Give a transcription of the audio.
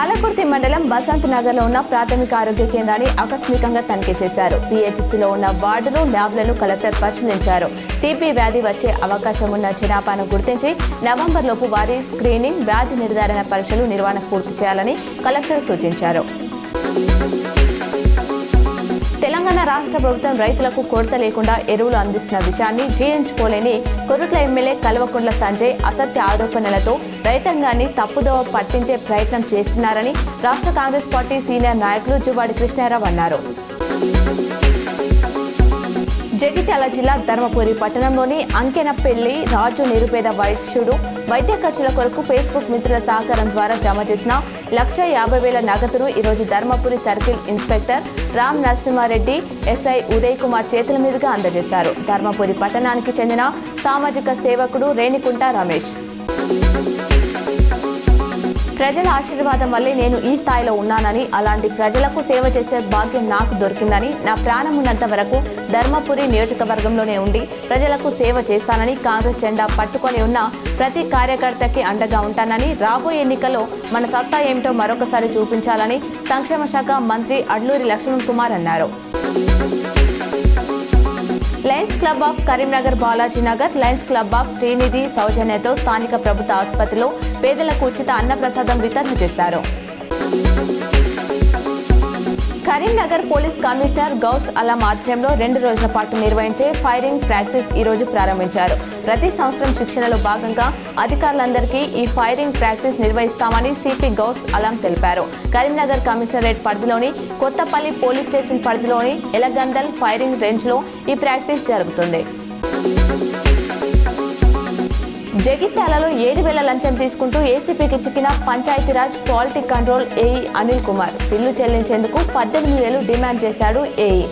పాలకుర్తి మండలం బసంత్ నగర్ లో ఉన్న ప్రాథమిక ఆరోగ్య కేంద్రాన్ని ఆకస్మికంగా తనిఖీ చేశారు. పిహెచ్సిలో ఉన్న వార్డులు, ల్యాబ్లను కలెక్టర్ పరిశీలించారు. టీబీ వ్యాధి వచ్చే అవకాశం ఉన్న జనాభాను గుర్తించి నవంబర్ లోపు వారి స్క్రీనింగ్, వ్యాధి నిర్ధారణ పరీక్షలు నిర్వహణ పూర్తి చేయాలని కలెక్టర్ సూచించారు. తెలంగాణ రాష్ట్ర ప్రభుత్వం రైతులకు కొరత లేకుండా ఎరువులు అందిస్తున్న విషయాన్ని జీర్ణించుకోలేని కొరుట్ల ఎమ్మెల్యే కల్వకుంట్ల సంజయ్ అసత్య ఆరోపణలతో రైతాంగాన్ని తప్పుదోవ పట్టించే ప్రయత్నం చేస్తున్నారని రాష్ట్ర కాంగ్రెస్ పార్టీ సీనియర్ నాయకులు జువాడి కృష్ణారావు అన్నారు. జగిత్యాల జిల్లా ధర్మపురి పట్టణంలోని అంకెనపల్లి రాజు నిరుపేద వైశ్యుడు వైద్య ఖర్చుల కొరకు ఫేస్బుక్ మిత్రుల సహకారం ద్వారా జమ చేసిన 1,50,000 నగదును ఈరోజు Dharmapuri circle inspector Ram Narasimhareddy, SI Uday Kumar చేతుల మీదుగా అందజేశారు. ధర్మపురి పట్టణానికి చెందిన సామాజిక సేవకుడు రేణికుంట రమేష్. ప్రజల ఆశీర్వాదం వల్లే నేను ఈ స్థాయిలో ఉన్నానని, అలాంటి ప్రజలకు సేవ చేసే భాగ్యం నాకు దొరికిందని, నా ప్రాణం ఉన్నంత వరకు ధర్మపురి నియోజకవర్గంలోనే ఉండి ప్రజలకు సేవ చేస్తానని, కాంగ్రెస్ జెండా పట్టుకొని ఉన్న ప్రతి కార్యకర్తకి అండగా ఉంటానని, రాబోయే ఎన్నికల్లో మన సత్తా ఏమిటో మరొకసారి చూపించాలని సంక్షేమ శాఖ మంత్రి అడ్లూరి లక్ష్మణ్ కుమార్ అన్నారు. Lions Club of Karimnagar, Balajinagar, Lions Club of Srinidhi సౌజన్యతో స్థానిక ప్రభుత్వ ఆసుపత్రిలో పేదలకు ఉచిత అన్నప్రసాదం వితరణ చేశారు. కరీంనగర్ పోలీస్ కమిషనర్ గౌస్ అలం ఆధ్వర్యంలో 2 రోజుల పాటు నిర్వహించే ఫైరింగ్ ప్రాక్టీస్ ఈ రోజు ప్రారంభించారు. ప్రతి సంవత్సరం శిక్షణలో భాగంగా అధికారులందరికీ ఈ ఫైరింగ్ ప్రాక్టీస్ నిర్వహిస్తామని సిపి గౌస్ అలం తెలిపారు. కరీంనగర్ కమిషనరేట్ పరిధిలోని కొత్తపల్లి పోలీస్ స్టేషన్ పరిధిలోని ఎలగందల్ ఫైరింగ్ రేంజ్ లో ఈ ప్రాక్టీస్ జరుగుతుంది. జగిత్యాలలో 7,000 లంచం తీసుకుంటూ ఏసీపీకి చిక్కిన Panchayati Raj quality control AE Anil Kumar bill చెల్లించేందుకు 18,000 డిమాండ్ చేశాడు ఏఈ.